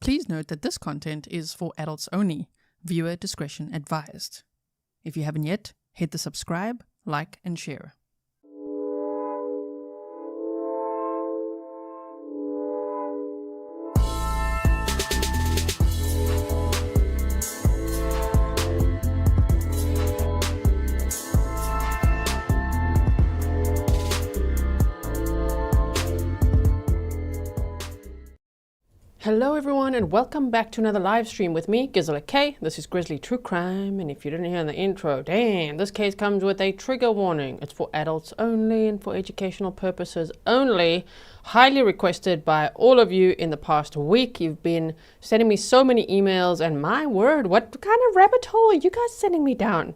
Please note that this content is for adults only. Viewer discretion advised. If you haven't yet, hit the subscribe, like, and share. Hello everyone and welcome back to another live stream with me, Grizzly K. This is Grizzly True Crime, and if you didn't hear in the intro, damn, this case comes with a trigger warning. It's for adults only and for educational purposes only. Highly requested by all of you in the past week. You've been sending me so many emails, and my word, what kind of rabbit hole are you guys sending me down?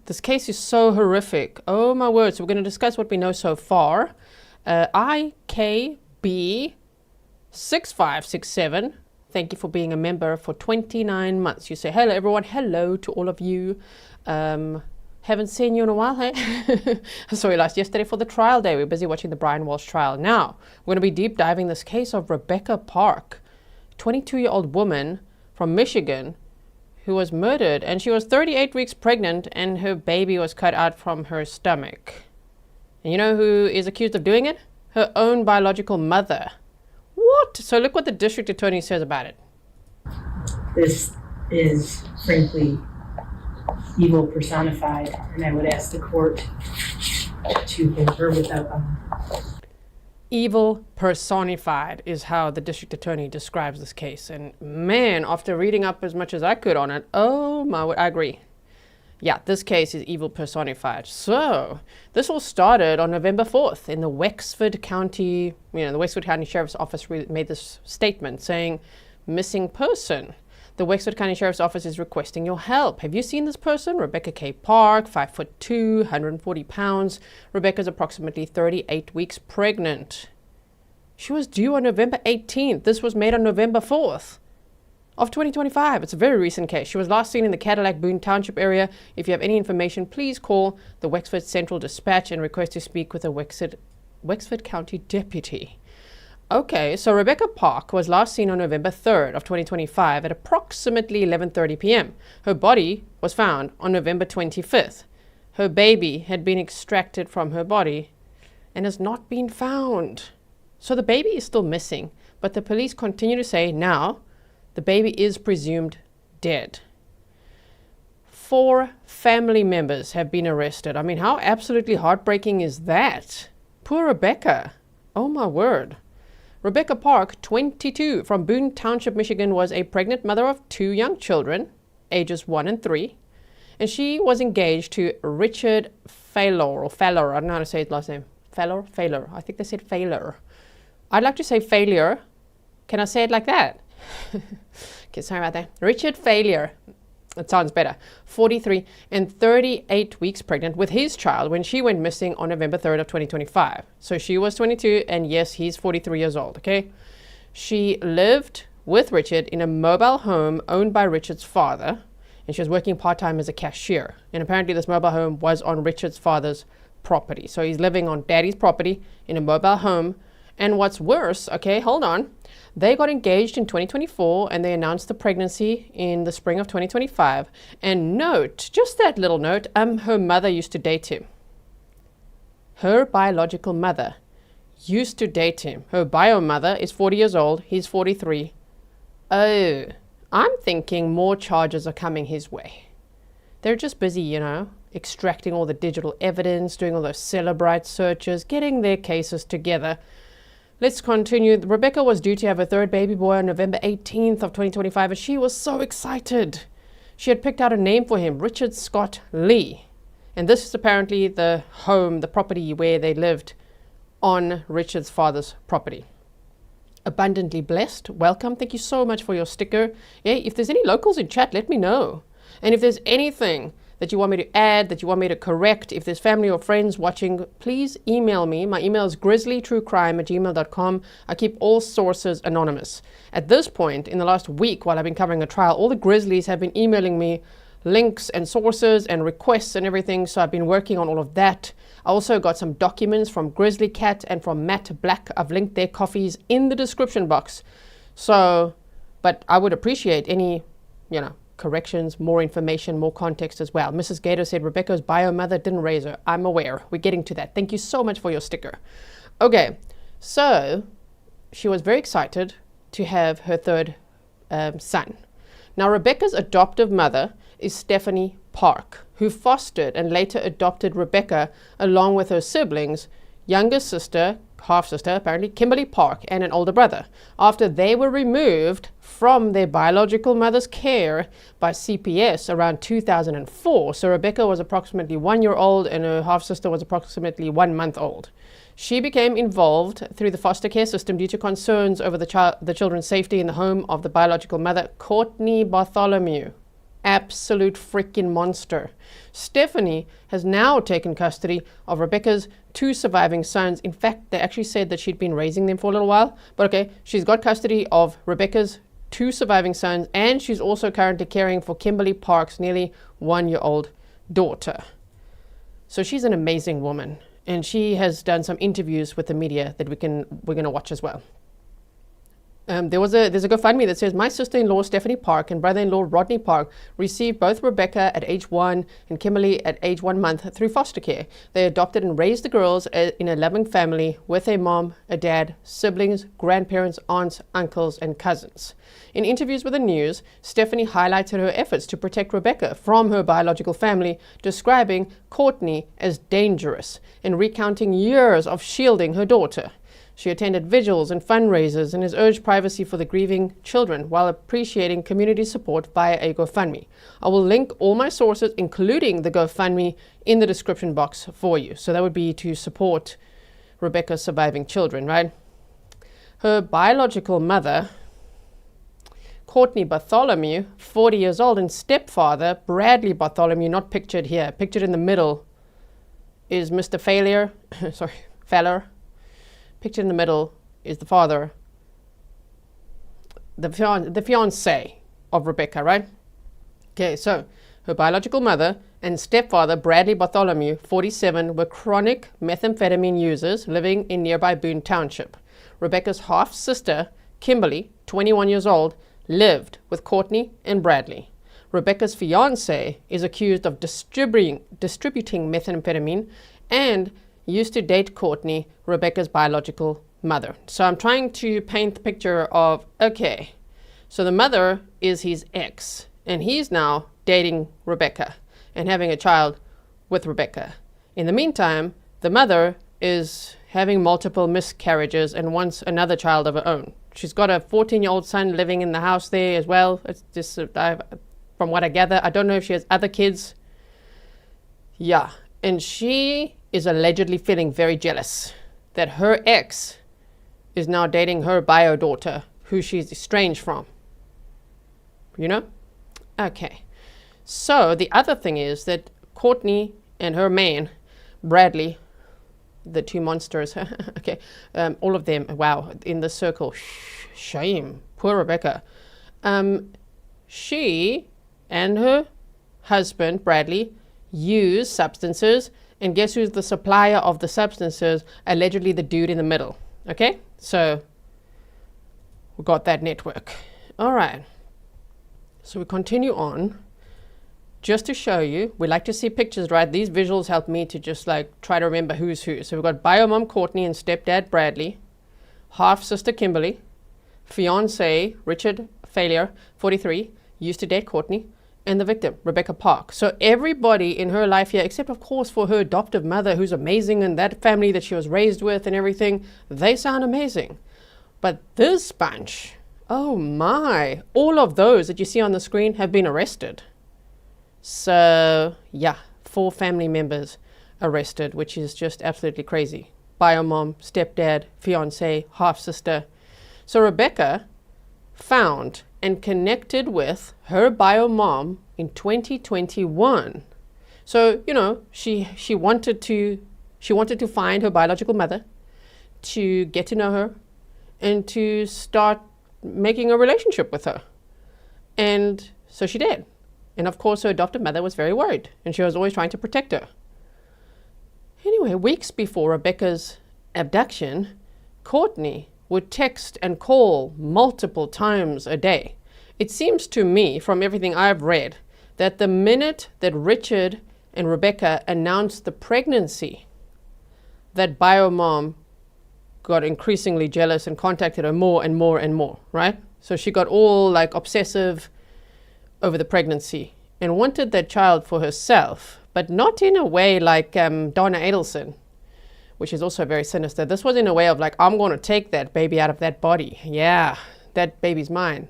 This case is so horrific. Oh my word. So we're going to discuss what we know so far. IKB 6567, thank you for being a member for 29 months. You say hello everyone, hello to all of you. Haven't seen you in a while, hey? I saw you last yesterday for the trial day. We're busy watching the Brian Walsh trial. Now we're going to be deep diving this case of Rebecca Park, 22-year-old woman from Michigan who was murdered, and she was 38 weeks pregnant and her baby was cut out from her stomach. And you know who is accused of doing it? Her own biological mother. What? So look what the district attorney says about it. This is frankly evil personified, and I would ask the court to hold her without bond. Evil personified is how the district attorney describes this case. And man, after reading up as much as I could on it, oh my word, I agree. Yeah, this case is evil personified. So this all started on November 4th in the Wexford County, the Wexford County Sheriff's Office made this statement saying, missing person. The Wexford County Sheriff's Office is requesting your help. Have you seen this person? Rebecca K. Park, 5'2", 140 pounds. Rebecca's approximately 38 weeks pregnant. She was due on November 18th. This was made on November 4th. Of 2025. It's a very recent case. She was last seen in the Cadillac Boon Township area. If you have any information, please call the Wexford Central Dispatch and request to speak with a Wexford County deputy. Okay, so Rebecca Park was last seen on November 3rd of 2025 at approximately 11:30 p.m. Her body was found on November 25th. Her baby had been extracted from her body and has not been found. So the baby is still missing, but the police continue to say now the baby is presumed dead. 4 family members have been arrested. I mean, how absolutely heartbreaking is that? Poor Rebecca. Oh my word. Rebecca Park, 22, from Boon Township, Michigan, was a pregnant mother of 2 young children, ages 1 and 3. And she was engaged to Richard Falor, or Falor, I don't know how to say his last name. Falor. I think they said Falor. I'd like to say failure. Can I say it like that? Okay, sorry about that. Richard Falor, it sounds better, 43 and 38 weeks pregnant with his child when she went missing on November 3rd of 2025. So she was 22 and yes, he's 43 years old, okay? She lived with Richard in a mobile home owned by Richard's father, and she was working part-time as a cashier. And apparently this mobile home was on Richard's father's property. So he's living on daddy's property in a mobile home. And what's worse, okay, hold on. They got engaged in 2024 and they announced the pregnancy in the spring of 2025. And note, just that little note, her mother used to date him. Her biological mother used to date him. Her bio mother is 40 years old. He's 43. Oh, I'm thinking more charges are coming his way. They're just busy, extracting all the digital evidence, doing all those Celebrite searches, getting their cases together. Let's continue. Rebecca was due to have her 3rd baby boy on November 18th of 2025, and she was so excited. She had picked out a name for him, Richard Scott Lee. And this is apparently the home, the property where they lived on Richard's father's property. Abundantly blessed. Welcome. Thank you so much for your sticker. Yeah, if there's any locals in chat, let me know. And if there's anything that you want me to add, that you want me to correct, if there's family or friends watching, please email me. My email is grizzlytruecrime@gmail.com. I keep all sources anonymous. At this point, in the last week while I've been covering a trial, all the Grizzlies have been emailing me links and sources and requests and everything, so I've been working on all of that. I also got some documents from Grizzly Cat and from Matt Black. I've linked their coffees in the description box. So But I would appreciate any, corrections, more information, more context as well. Mrs. Gator said Rebecca's bio mother didn't raise her. I'm aware. We're getting to that. Thank you so much for your sticker. Okay, so she was very excited to have her third son. Now, Rebecca's adoptive mother is Stephanie Park, who fostered and later adopted Rebecca along with her siblings, younger sister, half-sister apparently, Kimberly Park, and an older brother, after they were removed from their biological mother's care by CPS around 2004. So Rebecca was approximately 1 year old and her half-sister was approximately 1 month old. She became involved through the foster care system due to concerns over the children's safety in the home of the biological mother, Cortney Bartholomew. Absolute freaking monster. Stephanie has now taken custody of Rebecca's 2 surviving sons. In fact, they actually said that she'd been raising them for a little while. But okay, she's got custody of Rebecca's 2 surviving sons, and she's also currently caring for Kimberly Park's nearly 1-year-old daughter. So she's an amazing woman, and she has done some interviews with the media that we're going to watch as well. There's a GoFundMe that says, my sister-in-law Stephanie Park and brother-in-law Rodney Park received both Rebecca at age 1 and Kimberly at age 1 month through foster care. They adopted and raised the girls in a loving family with a mom, a dad, siblings, grandparents, aunts, uncles, and cousins. In interviews with the news, Stephanie highlighted her efforts to protect Rebecca from her biological family, describing Cortney as dangerous and recounting years of shielding her daughter. She attended vigils and fundraisers and has urged privacy for the grieving children while appreciating community support via a GoFundMe. I will link all my sources, including the GoFundMe, in the description box for you. So that would be to support Rebecca's surviving children, right? Her biological mother, Cortney Bartholomew, 40 years old, and stepfather, Bradley Bartholomew, not pictured here. Pictured in the middle is Mr. Falor. Pictured in the middle is the father, the fiancé of Rebecca, right? Okay, so her biological mother and stepfather, Bradley Bartholomew, 47, were chronic methamphetamine users living in nearby Boon Township. Rebecca's half-sister, Kimberly, 21 years old, lived with Cortney and Bradley. Rebecca's fiancé is accused of distributing methamphetamine and used to date Cortney, Rebecca's biological mother. So I'm trying to paint the picture of, okay, so the mother is his ex, and he's now dating Rebecca and having a child with Rebecca. In the meantime, the mother is having multiple miscarriages and wants another child of her own. She's got a 14-year-old son living in the house there as well. It's just, from what I gather, I don't know if she has other kids. Yeah, and she is allegedly feeling very jealous that her ex is now dating her bio daughter, who she's estranged from. You know? Okay. So the other thing is that Cortney and her man, Bradley, the 2 monsters, okay, all of them, wow, in the circle. Shame. Poor Rebecca. She and her husband, Bradley, use substances. And guess who's the supplier of the substances? Allegedly the dude in the middle. Okay? So we got that network. All right. So we continue on. Just to show you, we like to see pictures, right? These visuals help me to just try to remember who's who. So we've got biomom Cortney and stepdad Bradley, half-sister Kimberly, fiancé Richard Falor, 43, used to date Cortney, and the victim, Rebecca Park. So everybody in her life here, except of course for her adoptive mother, who's amazing, and that family that she was raised with and everything, they sound amazing. But this bunch, oh my, all of those that you see on the screen have been arrested. So yeah, 4 family members arrested, which is just absolutely crazy. Biomom, stepdad, fiancé, half-sister. So Rebecca found and connected with her bio mom in 2021. So, she wanted to find her biological mother, to get to know her, and to start making a relationship with her. And so she did. And of course, her adoptive mother was very worried, and she was always trying to protect her. Anyway, weeks before Rebecca's abduction, Cortney would text and call multiple times a day. It seems to me, from everything I've read, that the minute that Richard and Rebecca announced the pregnancy, that bio mom got increasingly jealous and contacted her more and more and more, right? So she got all like obsessive over the pregnancy and wanted that child for herself, but not in a way like Donna Adelson, which is also very sinister. This was in a way of like, I'm going to take that baby out of that body. Yeah, that baby's mine.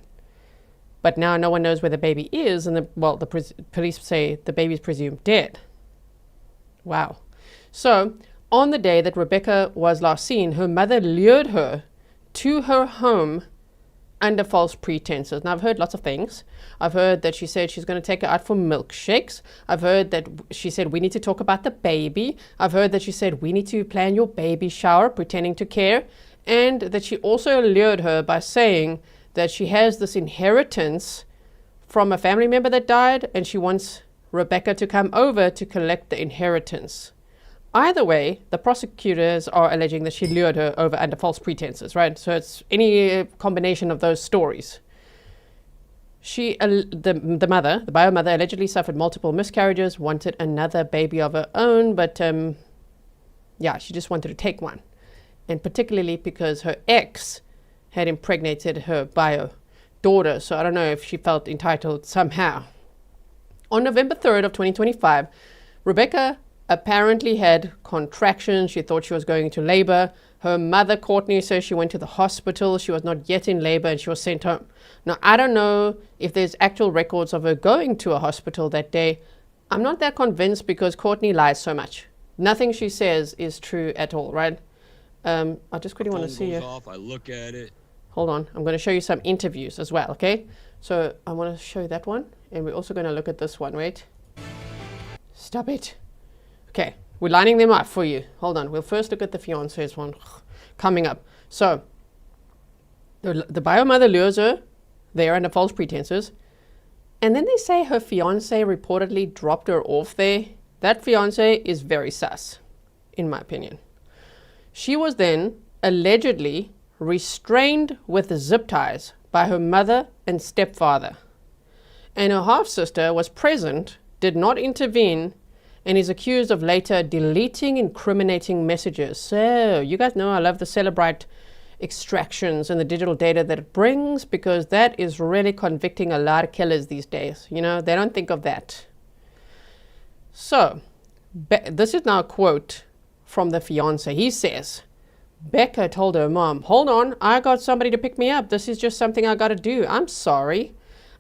But now no one knows where the baby is, and the police say the baby's presumed dead. Wow. So on the day that Rebecca was last seen, her mother lured her to her home under false pretenses. Now, I've heard lots of things. I've heard that she said she's going to take her out for milkshakes. I've heard that she said, we need to talk about the baby. I've heard that she said, we need to plan your baby shower, pretending to care. And that she also lured her by saying that she has this inheritance from a family member that died, and she wants Rebecca to come over to collect the inheritance. Either way, the prosecutors are alleging that she lured her over under false pretenses, right? So it's any combination of those stories. The mother, the bio mother, allegedly suffered multiple miscarriages, wanted another baby of her own, but she just wanted to take one. And particularly because her ex had impregnated her bio daughter. So I don't know if she felt entitled somehow. On November 3rd of 2025, Rebecca apparently had contractions. She thought she was going into labor. Her mother, Cortney, says she went to the hospital. She was not yet in labor and she was sent home. Now, I don't know if there's actual records of her going to a hospital that day. I'm not that convinced because Cortney lies so much. Nothing she says is true at all, right? I just quickly want to see you. I look at it. Hold on. I'm going to show you some interviews as well, okay? So I want to show you that one. And we're also going to look at this one. Wait. Stop it. Okay, we're lining them up for you. Hold on. We'll first look at the fiancé's one coming up. So the bio mother lures her there under false pretenses. And then they say her fiancé reportedly dropped her off there. That fiancé is very sus, in my opinion. She was then allegedly restrained with zip ties by her mother and stepfather. And her half-sister was present, did not intervene, and is accused of later deleting incriminating messages. So, you guys know I love the Celebrite extractions and the digital data that it brings, because that is really convicting a lot of killers these days. You know, they don't think of that. So, this is now a quote from the fiancé. He says, Becca told her mom, hold on, I got somebody to pick me up. This is just something I got to do. I'm sorry.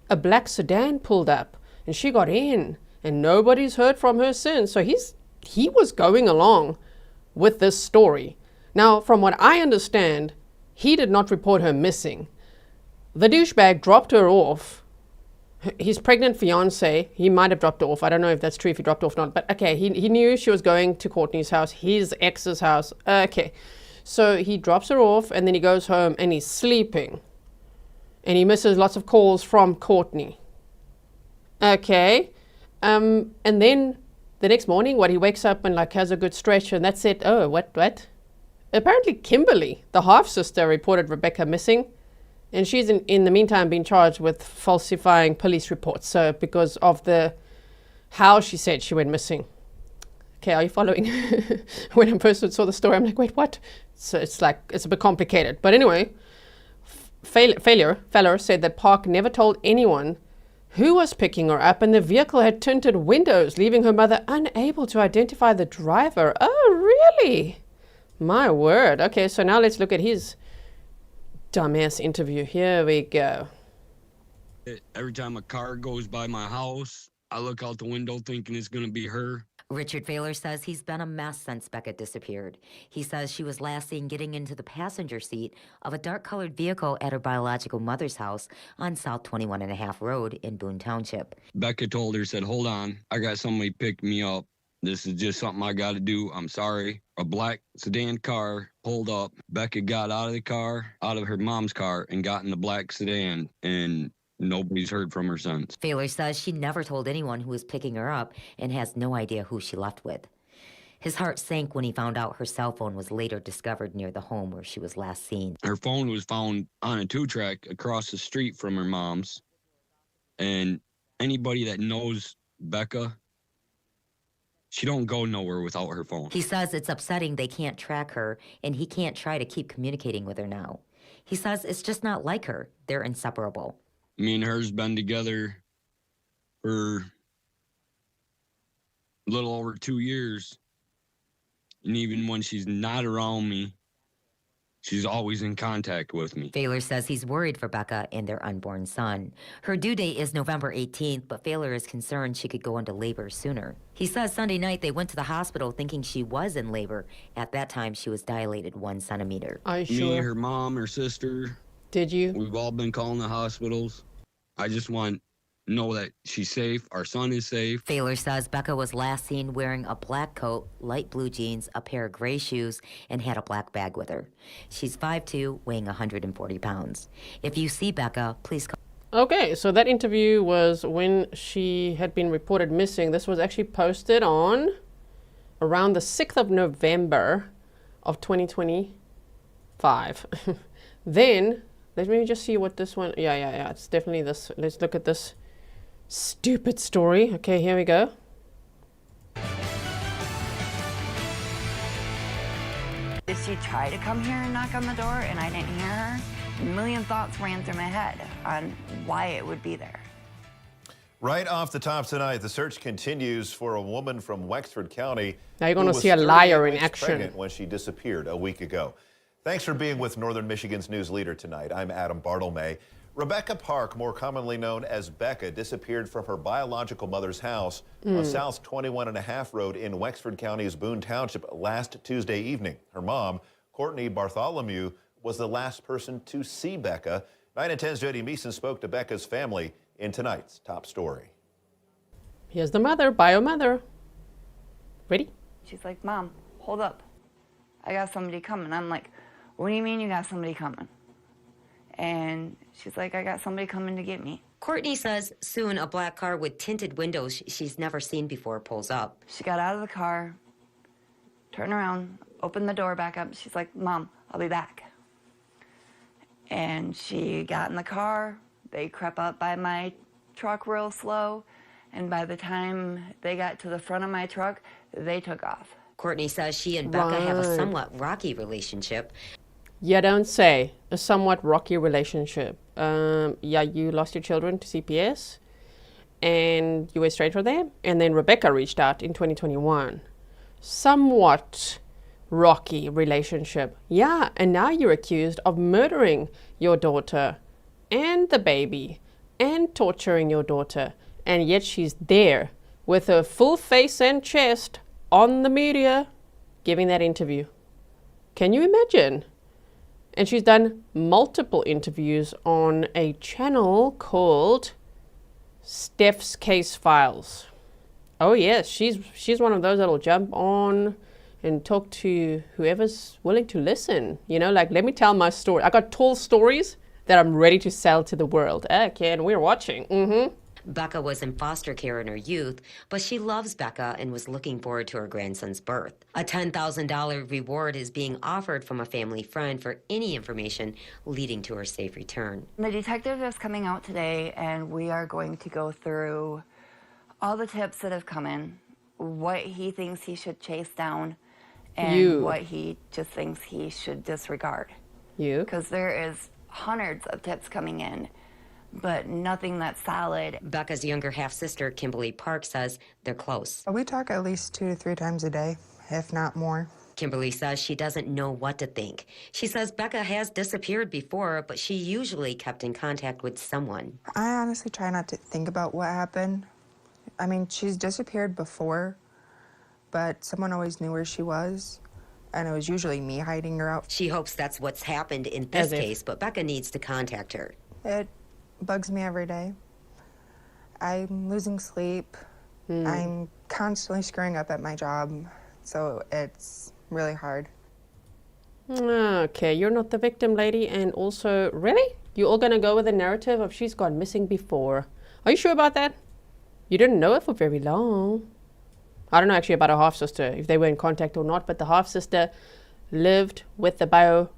A black sedan pulled up and she got in and nobody's heard from her since. So he was going along with this story. Now, from what I understand, he did not report her missing. The douchebag dropped her off. His pregnant fiancé, he might have dropped her off. I don't know if that's true, if he dropped her off or not. But okay, he knew she was going to Cortney's house, his ex's house. Okay. So he drops her off and then he goes home and he's sleeping. And he misses lots of calls from Cortney. Okay. And then the next morning, he wakes up and like has a good stretch and that's it. Oh, what? Apparently Kimberly, the half-sister, reported Rebecca missing. And she's in the meantime been charged with falsifying police reports. So because of how she said she went missing. Okay, are you following? When I first saw the story, I'm like, wait, what? So it's a bit complicated. But anyway, Falor said that Park never told anyone who was picking her up, and the vehicle had tinted windows, leaving her mother unable to identify the driver. Oh, really? My word. Okay, so now let's look at his dumbass interview. Here we go. Every time a car goes by my house, I look out the window thinking it's going to be her. Richard Falor says he's been a mess since Becca disappeared. He says she was last seen getting into the passenger seat of a dark-colored vehicle at her biological mother's house on South 21 and a half Road in Boon Township. Becca told her, said, hold on, I got somebody pick me up. This is just something I got to do. I'm sorry. A black sedan car pulled up. Becca got out of the car, out of her mom's car, and got in the black sedan, and nobody's heard from her since. Falor says she never told anyone who was picking her up and has no idea who she left with. His heart sank when he found out her cell phone was later discovered near the home where she was last seen. Her phone was found on a 2-track across the street from her mom's. And anybody that knows Becca, she don't go nowhere without her phone. He says it's upsetting they can't track her, and he can't try to keep communicating with her now. He says it's just not like her. They're inseparable. Me and her's been together for a little over 2 years. And even when she's not around me, she's always in contact with me. Falor says he's worried for Becca and their unborn son. Her due date is November 18th, but Falor is concerned she could go into labor sooner. He says Sunday night they went to the hospital thinking she was in labor. At that time, she was dilated 1 centimeter. Are you Me, sure? her mom, her sister. Did you? We've all been calling the hospitals. I just want to know that she's safe, our son is safe. Falor says Becca was last seen wearing a black coat, light blue jeans, a pair of gray shoes, and had a black bag with her. She's 5'2", weighing 140 pounds. If you see Becca, please call. Okay, so that interview was when she had been reported missing. This was actually posted on around the 6th of November of 2025. Then, let me just see what this one, yeah, it's definitely this. Let's look at this stupid story. Okay, here we go. Did she try to come here and knock on the door and I didn't hear her? A million thoughts ran through my head on why it would be there. Right off the top tonight, the search continues for a woman from Wexford County. Now you're going to who see a was liar 38 in weeks action. pregnant when she disappeared a week ago. Thanks for being with Northern Michigan's News Leader tonight. I'm Adam Bartholomew. Rebecca Park, more commonly known as Becca, disappeared from her biological mother's house on South 21.5 Road in Wexford County's Boon Township last Tuesday evening. Her mom, Cortney Bartholomew, was the last person to see Becca. 9 and 10's Jody Meeson spoke to Becca's family in tonight's top story. Here's the mother, bio mother. Ready? She's like, Mom, hold up. I got somebody coming. I'm like, what do you mean you got somebody coming? And she's like, I got somebody coming to get me. Cortney says soon a black car with tinted windows she's never seen before pulls up. She got out of the car, turned around, opened the door back up. She's like, Mom, I'll be back. And she got in the car. They crept up by my truck real slow. And by the time they got to the front of my truck, they took off. Cortney says she and Becca have a Right. somewhat rocky relationship. Yeah, don't say. A somewhat rocky relationship. Yeah, you lost your children to CPS and you were straight for them. And then Rebecca reached out in 2021. Somewhat rocky relationship. Yeah, and now you're accused of murdering your daughter and the baby and torturing your daughter. And yet she's there with her full face and chest on the media giving that interview. Can you imagine? And she's done multiple interviews on a channel called Steph's Case Files. Oh yes, she's one of those that'll jump on and talk to whoever's willing to listen. You know, like, let me tell my story. I got tall stories that I'm ready to sell to the world. Okay, and we're watching. Becca was in foster care in her youth, but she loves Becca and was looking forward to her grandson's birth. A $10,000 reward is being offered from a family friend for any information leading to her safe return. The detective is coming out today, and we are going to go through all the tips that have come in, what he thinks he should chase down, and what he just thinks he should disregard. Because there is hundreds of tips coming in, but nothing that's solid. Becca's younger half-sister, Kimberly Park, says they're close. We talk at least 2 to 3 times a day, if not more. Kimberly says she doesn't know what to think. She says Becca has disappeared before, but she usually kept in contact with someone. I honestly try not to think about what happened. I mean, she's disappeared before, but someone always knew where she was, and it was usually me hiding her out. She hopes that's what's happened in this case, but Becca needs to contact her. It bugs me every day. I'm losing sleep. I'm constantly screwing up at my job, so it's really hard. Okay, you're not the victim, lady. And also, really? You all gonna go with the narrative of she's gone missing before? Are you sure about that? You didn't know it for very long. I don't know actually about her half-sister, if they were in contact or not, but the half-sister lived with the bio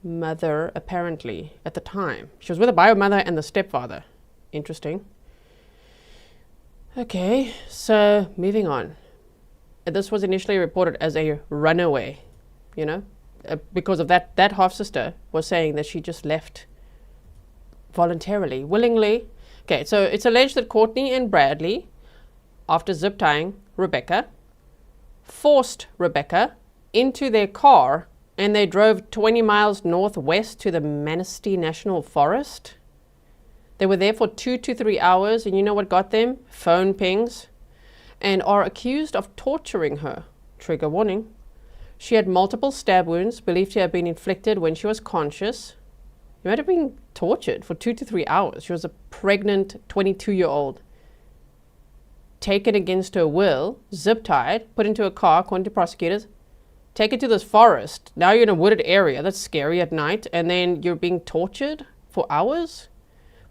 mother apparently at the time. She was with the bio mother and the stepfather. Interesting. Okay, so moving on. This was initially reported as a runaway, you know, because of that half-sister was saying that she just left voluntarily, willingly. Okay, so it's alleged that Cortney and Bradley, after zip tying Rebecca, forced Rebecca into their car and they drove 20 miles northwest to the Manistee National Forest. They were there for 2 to 3 hours, and you know what got them? Phone pings. And are accused of torturing her. Trigger warning. She had multiple stab wounds, believed to have been inflicted when she was conscious. You might have been tortured for 2 to 3 hours. She was a pregnant 22-year-old. Taken against her will, zip-tied, put into a car, according to prosecutors. Taken to this forest. Now you're in a wooded area. That's scary at night. And then you're being tortured for hours?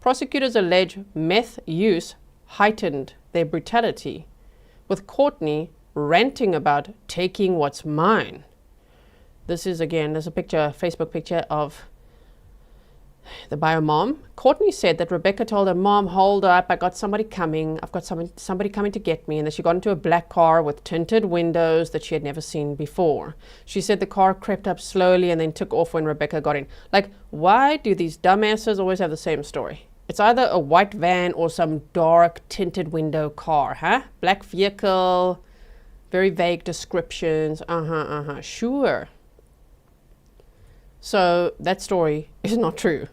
Prosecutors allege meth use heightened their brutality, with Cortney ranting about taking what's mine. This is, again, there's a picture, Facebook picture of the bio mom. Cortney said that Rebecca told her, "Mom, hold up, I got somebody coming. I've got somebody coming to get me." And then she got into a black car with tinted windows that she had never seen before. She said the car crept up slowly and then took off when Rebecca got in. Like, why do these dumbasses always have the same story? It's either a white van or some dark tinted window car, huh? Black vehicle, very vague descriptions. Sure. So that story is not true.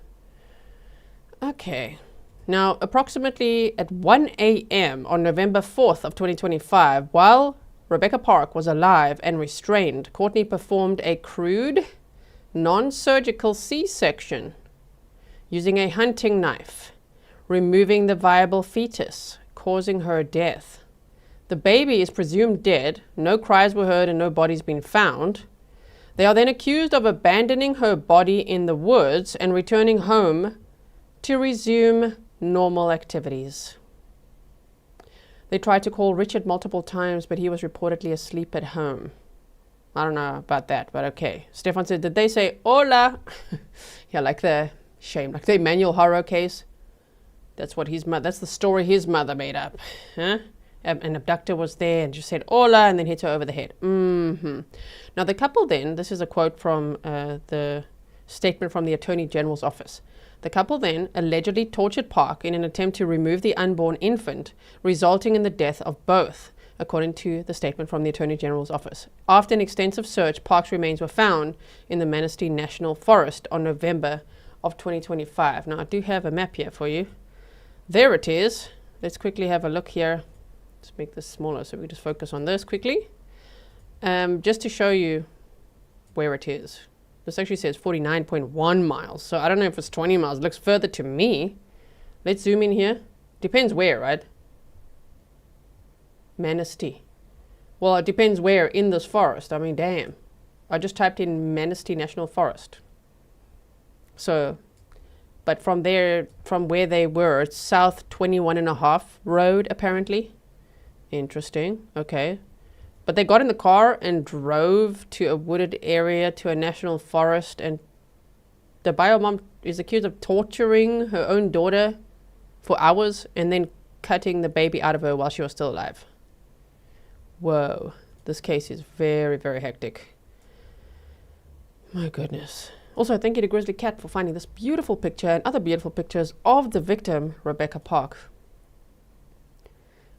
Okay. Now, approximately at 1 a.m. on November 4th of 2025, while Rebecca Park was alive and restrained, Cortney performed a crude, non-surgical C-section using a hunting knife, removing the viable fetus, causing her death. The baby is presumed dead. No cries were heard and no body's been found. They are then accused of abandoning her body in the woods and returning home to resume normal activities. They tried to call Richard multiple times, but he was reportedly asleep at home. I don't know about that, but okay. Stefan said, did they say hola? Yeah, like the shame, like the Emmanuel Horror case. That's what that's the story his mother made up. Huh? An abductor was there and just said hola and then hit her over the head. Now the couple then, this is a quote from the statement from the Attorney General's office. The couple then allegedly tortured Park in an attempt to remove the unborn infant, resulting in the death of both, according to the statement from the Attorney General's office. After an extensive search, Park's remains were found in the Manistee National Forest on November of 2025. Now I do have a map here for you. There it is. Let's quickly have a look here. Let's make this smaller so we just focus on this quickly. Just to show you where it is. This actually says 49.1 miles. So I don't know if it's 20 miles. It looks further to me. Let's zoom in here. Depends where, right? Manistee. Well, it depends where in this forest. I mean, damn. I just typed in Manistee National Forest. So, but from there, from where they were, it's south 21.5 road, apparently. Interesting. Okay. But they got in the car and drove to a wooded area to a national forest, and the bio mom is accused of torturing her own daughter for hours and then cutting the baby out of her while she was still alive. Whoa. This case is very, very hectic. My goodness. Also, thank you to Grizzly Cat for finding this beautiful picture and other beautiful pictures of the victim, Rebecca Park.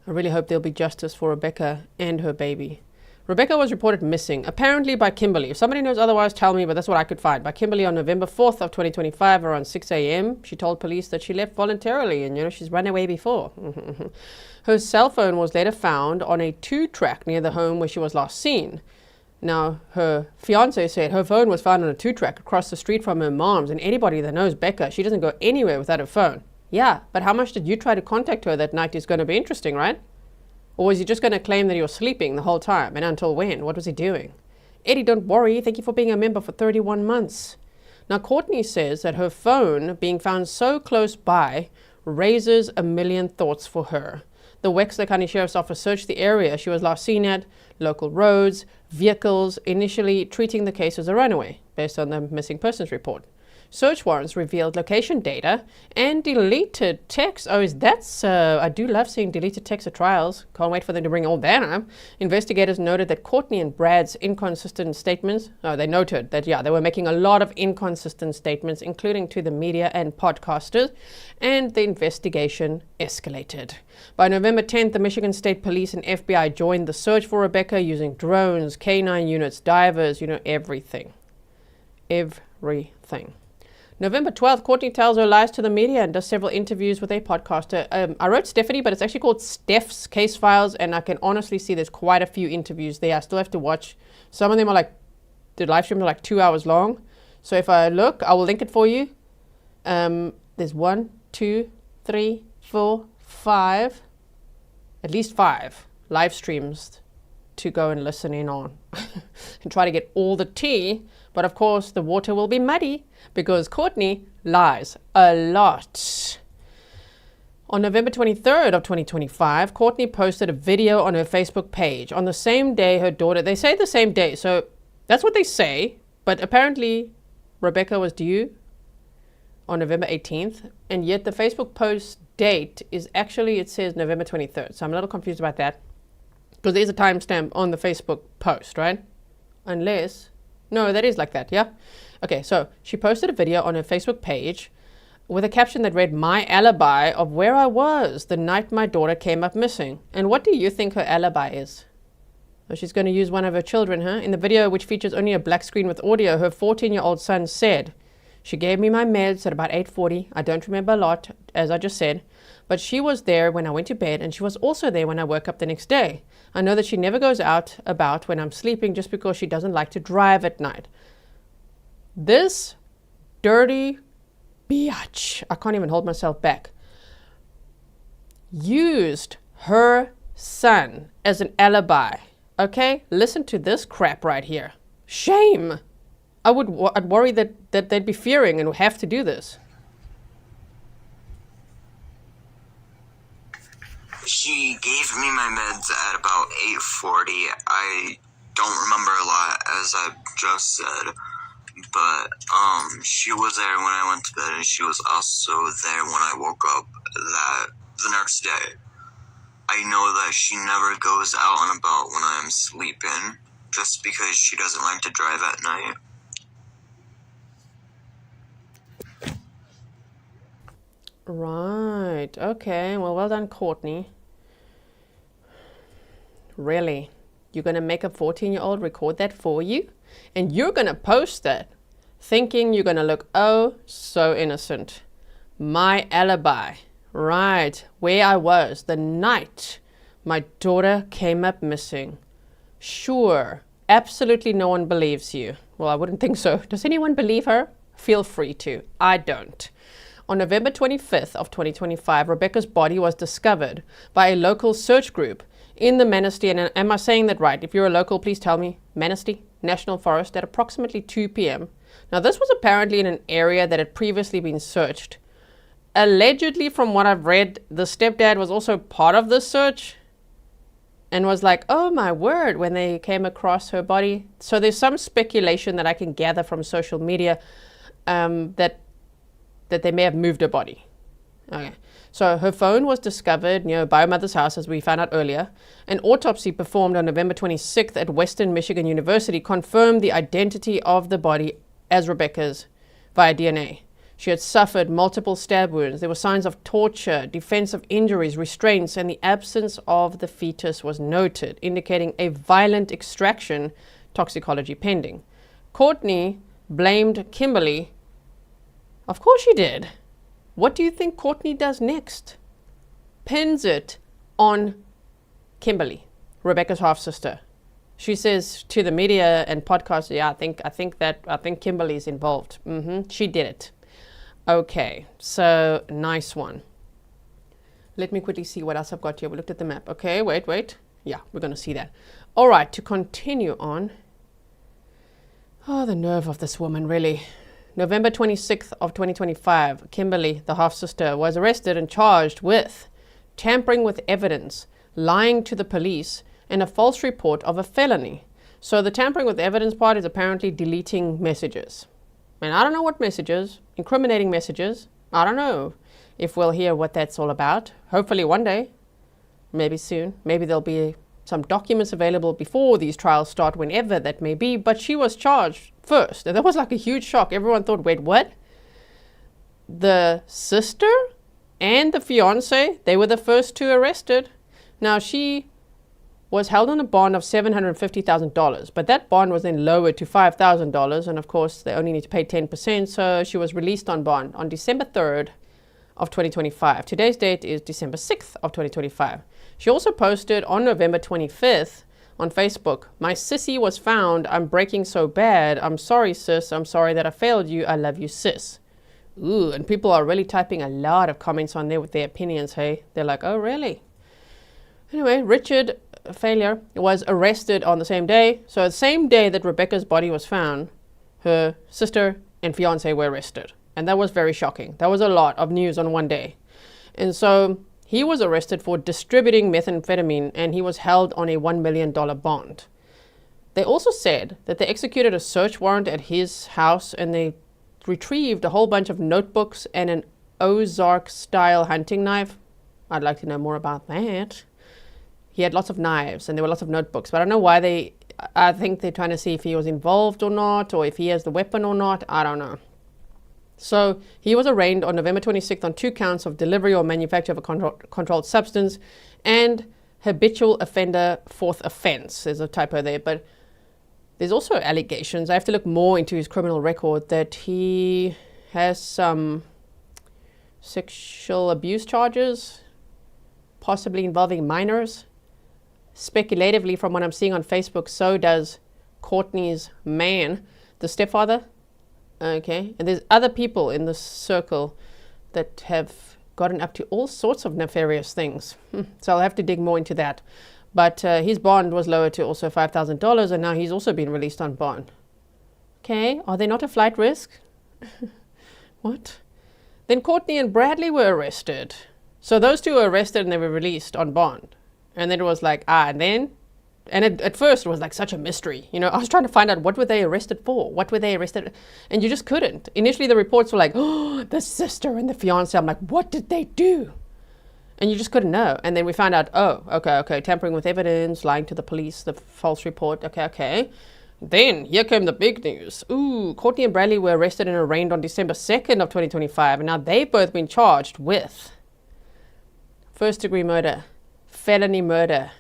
I really hope there'll be justice for Rebecca and her baby. Rebecca was reported missing, apparently by Kimberly. If somebody knows otherwise, tell me, but that's what I could find. By Kimberly on November 4th of 2025 around 6 a.m. She told police that she left voluntarily and, she's run away before. Her cell phone was later found on a 2-track near the home where she was last seen. Now, her fiancé said her phone was found on a 2-track across the street from her mom's, and anybody that knows Becca, she doesn't go anywhere without her phone. Yeah, but how much did you try to contact her that night is going to be interesting, right? Or was he just going to claim that you were sleeping the whole time? And until when? What was he doing? Eddie, don't worry. Thank you for being a member for 31 months. Now, Cortney says that her phone being found so close by raises a million thoughts for her. The Wexler County Sheriff's Office searched the area she was last seen at, local roads, vehicles, initially treating the case as a runaway, based on the missing persons report. Search warrants revealed location data and deleted text. Oh, I do love seeing deleted text at trials. Can't wait for them to bring all that up. Investigators noted that Cortney and Brad's inconsistent statements, they noted that, they were making a lot of inconsistent statements, including to the media and podcasters, and the investigation escalated. By November 10th, the Michigan State Police and FBI joined the search for Rebecca using drones, canine units, divers, everything. Everything. November 12th, Cortney tells her lies to the media and does several interviews with a podcaster. I wrote Stephanie, but it's actually called Steph's Case Files, and I can honestly see there's quite a few interviews there. I still have to watch. Some of them are the live streams are 2 hours long. So if I look, I will link it for you. There's 1, 2, 3, 4, 5, at least 5 live streams to go and listen in on and try to get all the tea. But of course, the water will be muddy because Cortney lies a lot. On November 23rd of 2025, Cortney posted a video on her Facebook page. On the same day, her daughter, they say the same day, so that's what they say, but apparently Rebecca was due on November 18th, and yet the Facebook post date is actually, it says November 23rd, so I'm a little confused about that, because there's a timestamp on the Facebook post, right? Unless... No, that is like that, yeah? Okay, so she posted a video on her Facebook page with a caption that read, "My alibi of where I was the night my daughter came up missing." And what do you think her alibi is? So she's going to use one of her children, huh? In the video, which features only a black screen with audio, her 14-year-old son said, "She gave me my meds at about 8:40. I don't remember a lot, as I just said, but she was there when I went to bed, and she was also there when I woke up the next day. I know that she never goes out about when I'm sleeping just because she doesn't like to drive at night." This dirty biatch, I can't even hold myself back, used her son as an alibi. Okay, listen to this crap right here. Shame. I'd worry that they'd be fearing and have to do this. She gave me my meds at about 8:40. I don't remember a lot, as I just said, but she was there when I went to bed, and she was also there when I woke up the next day. I know that she never goes out and about when I'm sleeping, just because she doesn't like to drive at night. Right, okay, well done, Cortney. Really? You're going to make a 14-year-old record that for you? And you're going to post that, thinking you're going to look oh so innocent. My alibi. Right, where I was the night my daughter came up missing. Sure, absolutely no one believes you. Well, I wouldn't think so. Does anyone believe her? Feel free to. I don't. On November 25th of 2025, Rebecca's body was discovered by a local search group in the Manistee, and am I saying that right? If you're a local, please tell me. Manistee National Forest at approximately 2 p.m. Now, this was apparently in an area that had previously been searched. Allegedly, from what I've read, the stepdad was also part of this search and was like, oh my word, when they came across her body. So there's some speculation that I can gather from social media that they may have moved her body. Okay. So her phone was discovered by her mother's house, as we found out earlier. An autopsy performed on November 26th at Western Michigan University confirmed the identity of the body as Rebecca's via DNA. She had suffered multiple stab wounds. There were signs of torture, defensive injuries, restraints, and the absence of the fetus was noted, indicating a violent extraction, toxicology pending. Cortney blamed Kimberly. Of course she did. What do you think Cortney does next? Pins it on Kimberly, Rebecca's half-sister. She says to the media and podcasts, yeah, I think Kimberly's involved. She did it. Okay, so nice one. Let me quickly see what else I've got here. We looked at the map. Okay, wait. Yeah, we're going to see that. All right, to continue on. Oh, the nerve of this woman, really. November 26th of 2025, Kimberly, the half-sister, was arrested and charged with tampering with evidence, lying to the police, and a false report of a felony. So the tampering with evidence part is apparently deleting messages. And I don't know what messages, incriminating messages. I don't know if we'll hear what that's all about. Hopefully one day, maybe soon. Maybe there'll be some documents available before these trials start, whenever that may be. But she was charged first. And that was like a huge shock. Everyone thought, wait, what? The sister and the fiancé, they were the first two arrested. Now, she was held on a bond of $750,000, but that bond was then lowered to $5,000, and of course, they only need to pay 10%, so she was released on bond on December 3rd of 2025. Today's date is December 6th of 2025. She also posted on November 25th on Facebook, "My sissy was found. I'm breaking so bad. I'm sorry, sis. I'm sorry that I failed you. I love you, sis." Ooh, and people are really typing a lot of comments on there with their opinions, hey? They're like, oh, really? Anyway, Richard Falor was arrested on the same day. So the same day that Rebecca's body was found, her sister and fiancé were arrested. And that was very shocking. That was a lot of news on one day. And so he was arrested for distributing methamphetamine, and he was held on a $1 million bond. They also said that they executed a search warrant at his house, and they retrieved a whole bunch of notebooks and an Ozark-style hunting knife. I'd like to know more about that. He had lots of knives, and there were lots of notebooks, but I don't know why I think they're trying to see if he was involved or not, or if he has the weapon or not. I don't know. So he was arraigned on November 26th on 2 counts of delivery or manufacture of a controlled substance and habitual offender 4th offense. There's a typo there, but there's also allegations. I have to look more into his criminal record, that he has some sexual abuse charges, possibly involving minors. Speculatively, from what I'm seeing on Facebook, so does Cortney's man, the stepfather. Okay, and there's other people in the circle that have gotten up to all sorts of nefarious things. So I'll have to dig more into that. But his bond was lowered to also $5,000, and now he's also been released on bond. Okay, are they not a flight risk? What? Then Cortney and Bradley were arrested. So those two were arrested and they were released on bond. And then it was like, and then? And at first it was like such a mystery. You know, I was trying to find out, what were they arrested for? What were they arrested? And you just couldn't. Initially the reports were like, oh, the sister and the fiancé. I'm like, what did they do? And you just couldn't know. And then we found out, oh, okay, tampering with evidence, lying to the police, the false report, okay. Then here came the big news. Ooh, Cortney and Bradley were arrested and arraigned on December 2nd of 2025. And now they've both been charged with first-degree murder, felony murder,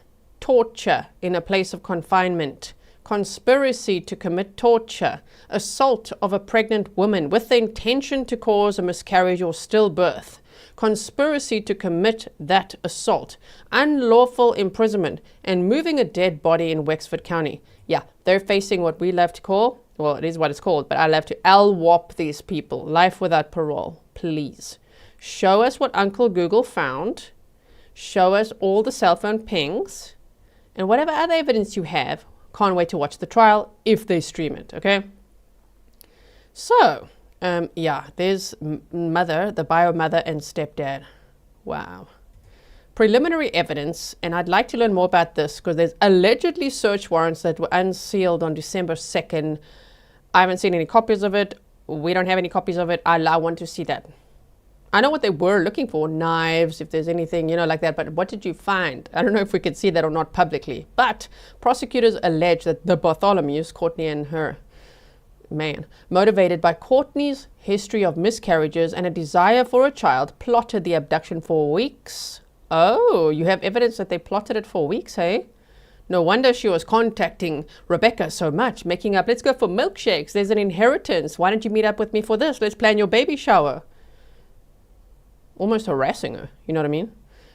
torture in a place of confinement, conspiracy to commit torture, assault of a pregnant woman with the intention to cause a miscarriage or stillbirth, conspiracy to commit that assault, unlawful imprisonment, and moving a dead body in Wexford County. Yeah, they're facing what we love to call, well, it is what it's called, but I love to LWOP these people, life without parole. Please, show us what Uncle Google found, show us all the cell phone pings, and whatever other evidence you have. Can't wait to watch the trial if they stream it, okay? So, there's mother, the bio mother, and stepdad. Wow. Preliminary evidence, and I'd like to learn more about this because there's allegedly search warrants that were unsealed on December 2nd. I haven't seen any copies of it. We don't have any copies of it. I want to see that. I know what they were looking for, knives, if there's anything, like that, but what did you find? I don't know if we could see that or not publicly, but prosecutors allege that the Bartholomews, Cortney and her man, motivated by Cortney's history of miscarriages and a desire for a child, plotted the abduction for weeks. Oh, you have evidence that they plotted it for weeks, hey? No wonder she was contacting Rebecca so much, making up, let's go for milkshakes, there's an inheritance, why don't you meet up with me for this, let's plan your baby shower. Almost harassing her, you know what I mean?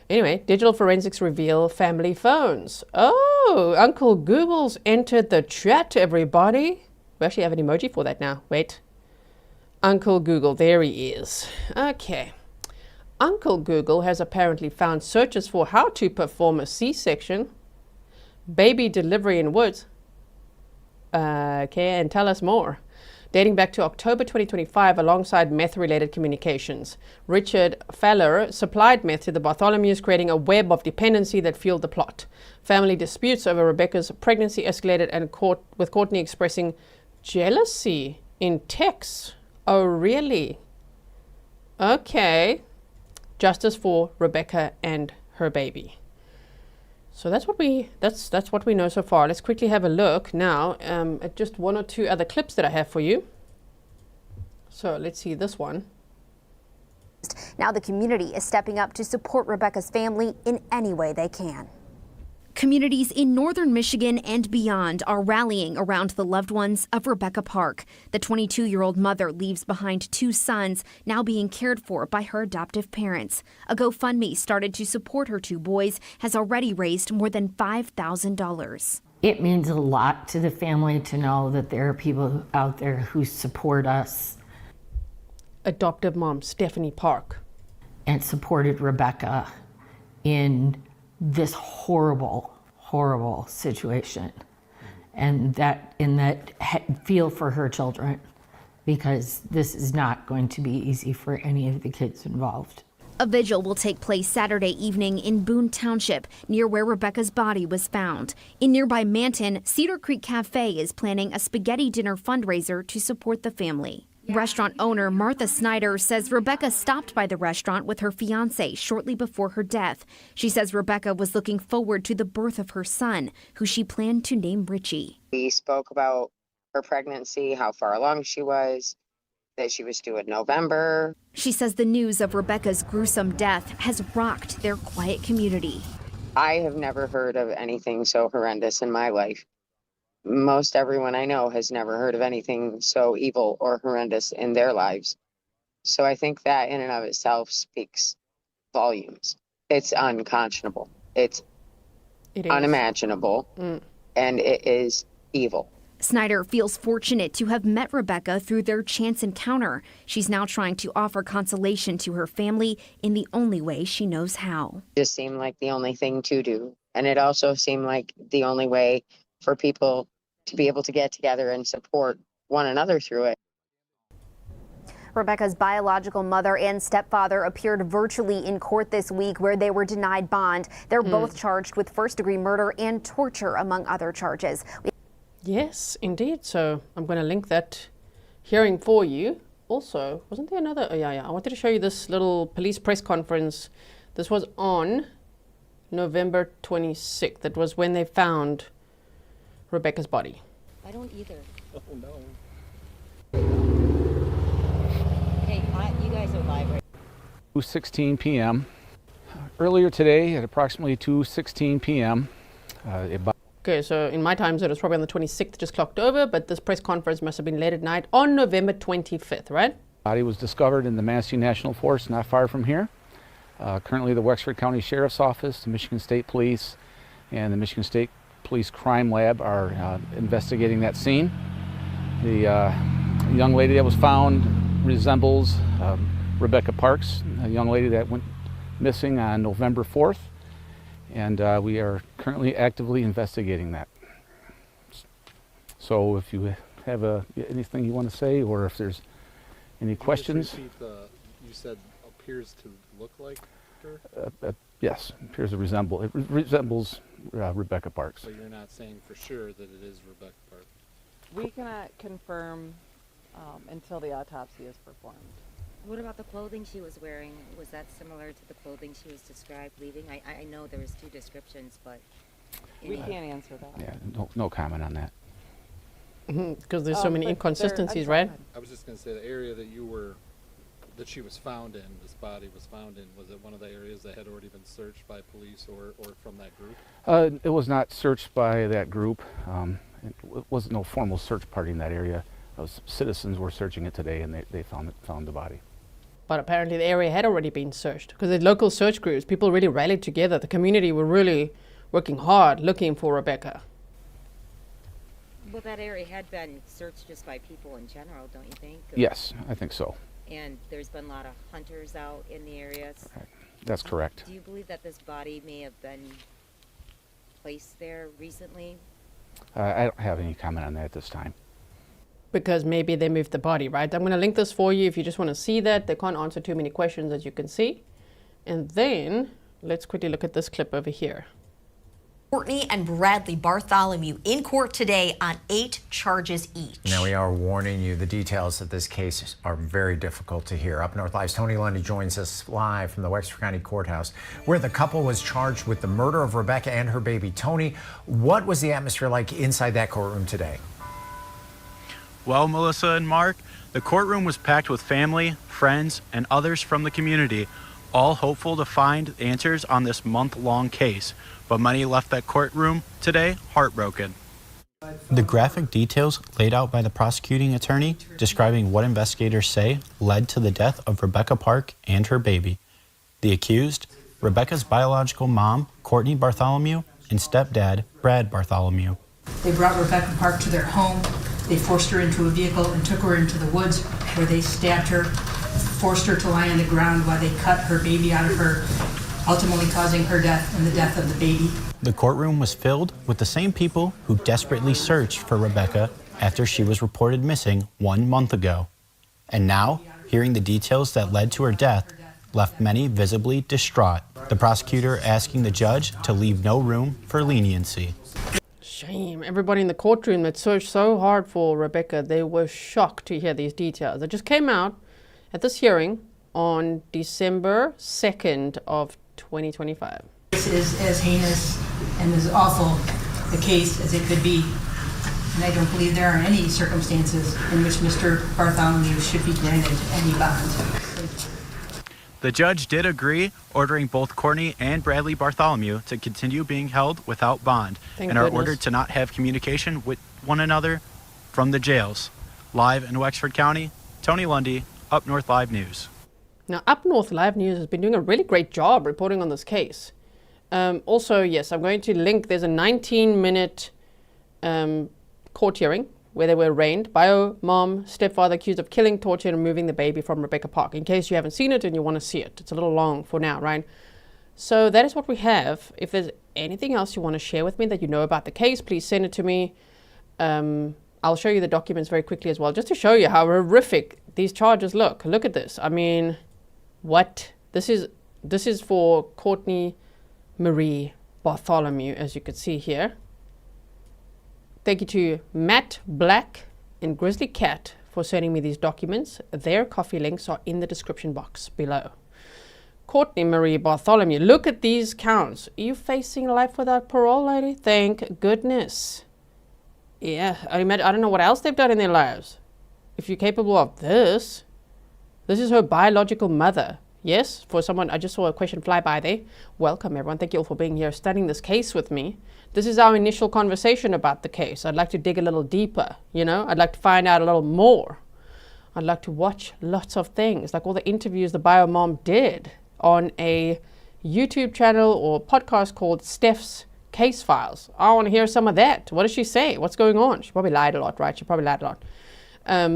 Anyway, digital forensics reveal family phones. Oh, Uncle Google's entered the chat, everybody. We actually have an emoji for that now. Wait. Uncle Google, there he is. Okay. Uncle Google has apparently found searches for how to perform a C-section, baby delivery in woods. Okay, and tell us more. dating back to October 2025 alongside meth-related communications. Richard Falor supplied meth to the Bartholomews, creating a web of dependency that fueled the plot. Family disputes over Rebecca's pregnancy escalated, and with Cortney expressing jealousy in texts. Oh, really? Okay. Justice for Rebecca and her baby. So that's what we know so far. Let's quickly have a look now at just one or two other clips that I have for you. So let's see this one. Now the community is stepping up to support Rebecca's family in any way they can. Communities in northern Michigan and beyond are rallying around the loved ones of Rebecca Park. The 22-year-old mother leaves behind 2 sons, now being cared for by her adoptive parents. A GoFundMe started to support her 2 boys has already raised more than $5,000. It means a lot to the family to know that there are people out there who support us. Adoptive mom Stephanie Park. And supported Rebecca in this horrible, horrible situation, and that feel for her children, because this is not going to be easy for any of the kids involved. A vigil will take place Saturday evening in Boon Township, near where Rebecca's body was found. In nearby Manton, Cedar Creek Cafe is planning a spaghetti dinner fundraiser to support the family. Restaurant owner Martha Snyder says Rebecca stopped by the restaurant with her fiancé shortly before her death. She says Rebecca was looking forward to the birth of her son, who she planned to name Richie. We spoke about her pregnancy, how far along she was, that she was due in November. She says the news of Rebecca's gruesome death has rocked their quiet community. I have never heard of anything so horrendous in my life. Most everyone I know has never heard of anything so evil or horrendous in their lives. So I think that in and of itself speaks volumes. It's unconscionable. It's unimaginable. And it is evil. Snyder feels fortunate to have met Rebecca through their chance encounter. She's now trying to offer consolation to her family in the only way she knows how. It just seemed like the only thing to do. And it also seemed like the only way for people to be able to get together and support one another through it. Rebecca's biological mother and stepfather appeared virtually in court this week, where they were denied bond. They're both charged with first-degree murder and torture, among other charges. Yes, indeed. So I'm going to link that hearing for you. Also, wasn't there another? Oh, yeah. I wanted to show you this little police press conference. This was on November 26th. That was when they found Rebecca's body. I don't either. Oh no. Hey, you guys are live right 2:16 p.m. Earlier today at approximately 2:16 p.m. Okay, so in my time zone, it was probably on the 26th, just clocked over, but this press conference must have been late at night on November 25th, right? Body was discovered in the Manistee National Forest, not far from here. Currently, the Wexford County Sheriff's Office, the Michigan State Police, and the Michigan State Police Crime Lab are investigating that scene. The young lady that was found resembles Rebecca Parks, a young lady that went missing on November 4th, and we are currently actively investigating that. So if you have anything you want to say, or if there's any questions. You said appears to look like her? Yes, appears to resemble. It resembles Rebecca Parks. So you're not saying for sure that it is Rebecca Parks? We cannot confirm until the autopsy is performed. What about the clothing she was wearing? Was that similar to the clothing she was described leaving? I know there was 2 descriptions, but we can't answer that. Yeah, no comment on that. Because there's so many inconsistencies, right? I was just going to say the area that she was found in, this body was found in, was it one of the areas that had already been searched by police or from that group? It was not searched by that group. It wasn't no formal search party in that area. Citizens were searching it today, and they found the body. But apparently the area had already been searched, because the local search groups, people really rallied together. The community were really working hard looking for Rebecca. Well, that area had been searched just by people in general, don't you think? Yes, I think so. And there's been a lot of hunters out in the area. Right. That's correct. Do you believe that this body may have been placed there recently? I don't have any comment on that at this time. because maybe they moved the body, right? I'm going to link this for you if you just want to see that. They can't answer too many questions, as you can see. And then let's quickly look at this clip over here. Cortney and Bradley Bartholomew in court today on 8 charges each. Now, we are warning you, the details of this case are very difficult to hear. Up North Live's Tony Lundy joins us live from the Wexford County Courthouse, where the couple was charged with the murder of Rebecca and her baby. Tony, what was the atmosphere like inside that courtroom today? Well, Melissa and Mark, the courtroom was packed with family, friends, and others from the community, all hopeful to find answers on this month-long case. But many left that courtroom today heartbroken. The graphic details laid out by the prosecuting attorney describing what investigators say led to the death of Rebecca Park and her baby. The accused, Rebecca's biological mom, Cortney Bartholomew, and stepdad, Brad Bartholomew. They brought Rebecca Park to their home. They forced her into a vehicle and took her into the woods, where they stabbed her, forced her to lie on the ground while they cut her baby out of her, ultimately causing her death and the death of the baby. The courtroom was filled with the same people who desperately searched for Rebecca after she was reported missing 1 month ago. And now, hearing the details that led to her death left many visibly distraught. The prosecutor asking the judge to leave no room for leniency. Shame. Everybody in the courtroom that searched so hard for Rebecca, they were shocked to hear these details. It just came out at this hearing on December 2nd of 2025. This is as heinous and as awful a case as it could be. And I don't believe there are any circumstances in which Mr. Bartholomew should be granted any bond. The judge did agree, ordering both Cortney and Bradley Bartholomew to continue being held without bond and are ordered to not have communication with one another from the jails. Live in Wexford County, Tony Lundy, Up North Live News. Now, Up North Live News has been doing a really great job reporting on this case. Also, yes, I'm going to link, there's a 19-minute court hearing where they were arraigned. Bio mom, stepfather accused of killing, torturing, and removing the baby from Rebecca Park. In case you haven't seen it and you want to see it. It's a little long for now, right? So that is what we have. If there's anything else you want to share with me that you know about the case, please send it to me. I'll show you the documents very quickly as well, just to show you how horrific these charges look. Look at this. I mean, what? This is for Cortney Marie Bartholomew, as you can see here. Thank you to Matt Black and Grizzly Cat for sending me these documents. Their coffee links are in the description box below. Cortney Marie Bartholomew, look at these counts. Are you facing life without parole, lady? Thank goodness. Yeah, I don't know what else they've done in their lives. If you're capable of this. This is her biological mother. Yes, for someone, I just saw a question fly by there. Welcome, everyone. Thank you all for being here, studying this case with me. This is our initial conversation about the case. I'd like to dig a little deeper, you know? I'd like to find out a little more. I'd like to watch lots of things, like all the interviews the bio mom did on a YouTube channel or podcast called Steph's Case Files. I want to hear some of that. What does she say? What's going on? She probably lied a lot, right? She probably lied a lot.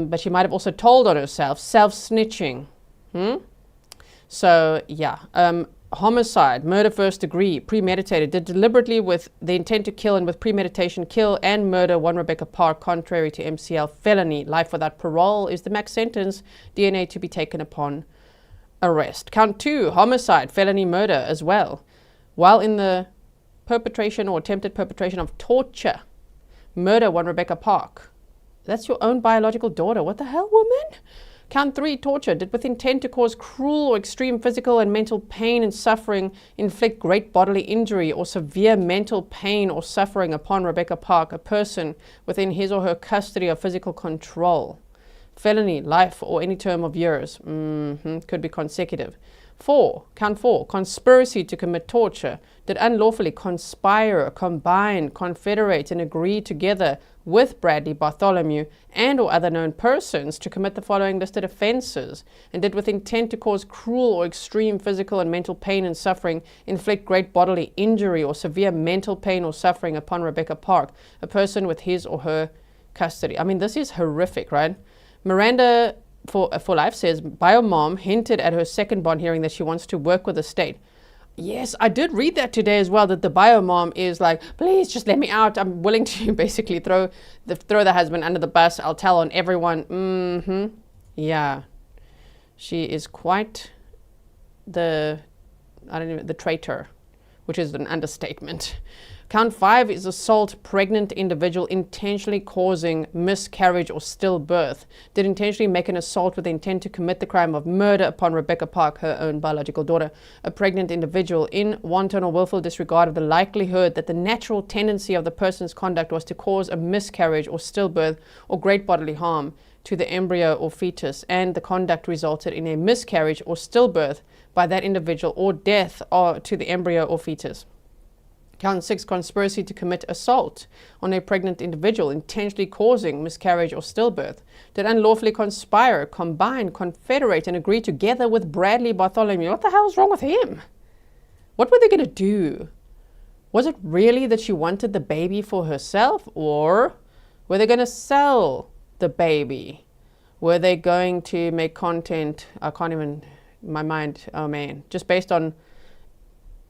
But she might have also told on herself, self-snitching. So, yeah. Homicide, murder first degree, premeditated, did deliberately with the intent to kill and with premeditation kill and murder one Rebecca Park, contrary to MCL. Felony, life without parole is the max sentence. DNA to be taken upon arrest. Count 2, homicide, felony murder as well. While in the perpetration or attempted perpetration of torture, murder one Rebecca Park. That's your own biological daughter. What the hell, woman? Count 3, torture, did with intent to cause cruel or extreme physical and mental pain and suffering, inflict great bodily injury or severe mental pain or suffering upon Rebecca Park, a person within his or her custody or physical control. Felony, life or any term of years. Could be consecutive. 4, count 4, conspiracy to commit torture, did unlawfully conspire, combine, confederate, and agree together with Bradley Bartholomew and or other known persons to commit the following listed offences, and did with intent to cause cruel or extreme physical and mental pain and suffering, inflict great bodily injury or severe mental pain or suffering upon Rebecca Park, a person with his or her custody. I mean, this is horrific, right? Miranda for Life says, bio mom hinted at her second bond hearing that she wants to work with the state. Yes, I did read that today as well, that the bio mom is like, please just let me out. I'm willing to basically throw the husband under the bus. I'll tell on everyone. Yeah. She is quite the traitor, which is an understatement. Count 5 is assault pregnant individual intentionally causing miscarriage or stillbirth. Did intentionally make an assault with the intent to commit the crime of murder upon Rebecca Park, her own biological daughter, a pregnant individual, in wanton or willful disregard of the likelihood that the natural tendency of the person's conduct was to cause a miscarriage or stillbirth or great bodily harm to the embryo or fetus, and the conduct resulted in a miscarriage or stillbirth by that individual or death to the embryo or fetus. Count 6, conspiracy to commit assault on a pregnant individual, intentionally causing miscarriage or stillbirth. Did unlawfully conspire, combine, confederate, and agree together with Bradley Bartholomew. What the hell is wrong with him? What were they going to do? Was it really that she wanted the baby for herself, or were they going to sell the baby? Were they going to make content? I can't even, my mind, oh man, just based on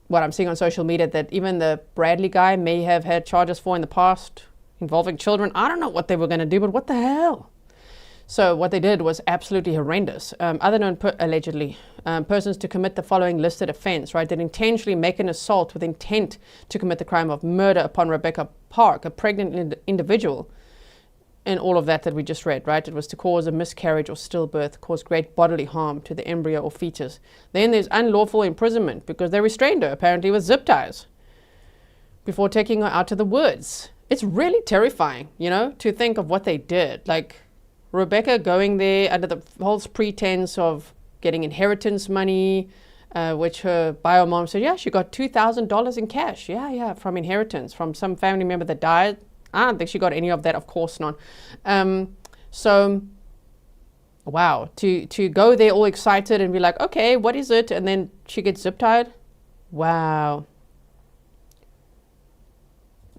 what I'm seeing on social media, that even the Bradley guy may have had charges for in the past involving children. I don't know what they were going to do, but what the hell? So what they did was absolutely horrendous. Other known, allegedly, persons to commit the following listed offense, right? That intentionally make an assault with intent to commit the crime of murder upon Rebecca Park, a pregnant individual, and all of that we just read, right? It was to cause a miscarriage or stillbirth, cause great bodily harm to the embryo or fetus. Then there's unlawful imprisonment because they restrained her, apparently with zip ties, before taking her out to the woods. It's really terrifying, you know, to think of what they did. Like Rebecca going there under the false pretense of getting inheritance money, which her bio mom said, yeah, she got $2,000 in cash. Yeah, from inheritance, from some family member that died. I don't think she got any of that, of course not. So, wow, to go there all excited and be like, okay, what is it? And then she gets zip-tied. Wow.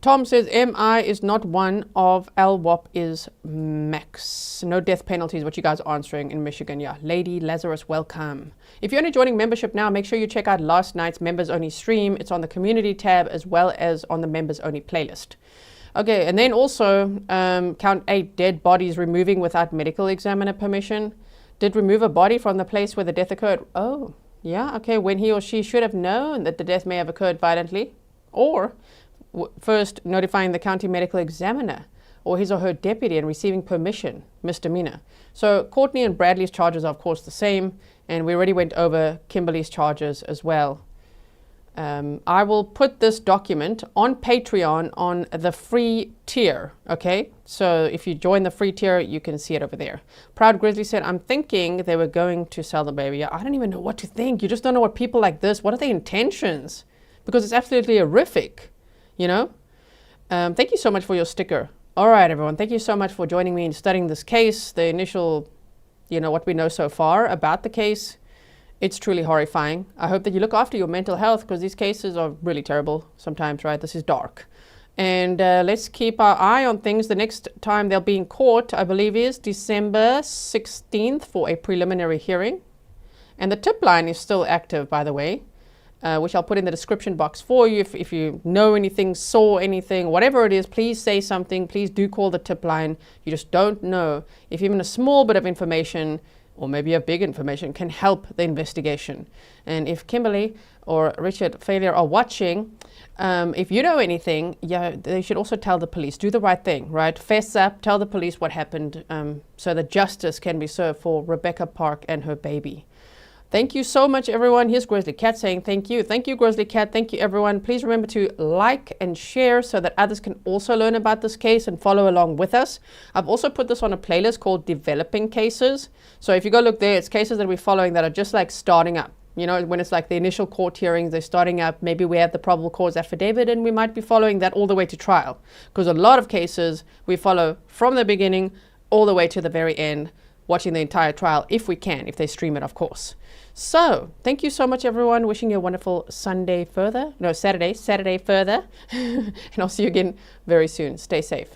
Tom says, MI is not one of LWOP is max. No death penalty is what you guys are answering in Michigan. Yeah, Lady Lazarus, welcome. If you're only joining membership now, make sure you check out last night's members only stream. It's on the community tab as well as on the members only playlist. Okay, and then also count 8 dead bodies removing without medical examiner permission. Did remove a body from the place where the death occurred. Oh, yeah, okay, when he or she should have known that the death may have occurred violently, or first notifying the county medical examiner or his or her deputy and receiving permission, misdemeanor. So Cortney and Bradley's charges are of course the same, and we already went over Kimberly's charges as well. I will put this document on Patreon on the free tier, okay? So if you join the free tier, you can see it over there. Proud Grizzly said, I'm thinking they were going to sell the baby. I don't even know what to think. You just don't know what people like this, what are their intentions? Because it's absolutely horrific, you know? Thank you so much for your sticker. All right, everyone. Thank you so much for joining me in studying this case, the initial, you know, what we know so far about the case. It's truly horrifying. I hope that you look after your mental health, because these cases are really terrible sometimes, right? This is dark. And let's keep our eye on things. The next time they'll be in court, I believe, is December 16th for a preliminary hearing. And the tip line is still active, by the way, which I'll put in the description box for you. If you know anything, saw anything, whatever it is, please say something. Please do call the tip line. You just don't know if even a small bit of information, or maybe a big information, can help the investigation. And if Kimberly or Richard Falor are watching, if you know anything, yeah, they should also tell the police. Do the right thing, right? Fess up, tell the police what happened, so that justice can be served for Rebecca Park and her baby. Thank you so much, everyone. Here's Grizzly Cat saying thank you. Thank you, Grizzly Cat. Thank you, everyone. Please remember to like and share so that others can also learn about this case and follow along with us. I've also put this on a playlist called Developing Cases. So if you go look there, it's cases that we're following that are just like starting up. You know, when it's like the initial court hearings, they're starting up. Maybe we have the probable cause affidavit and we might be following that all the way to trial. Because a lot of cases we follow from the beginning all the way to the very end, watching the entire trial if we can, if they stream it, of course. So, thank you so much, everyone. Wishing you a wonderful Saturday further. And I'll see you again very soon. Stay safe.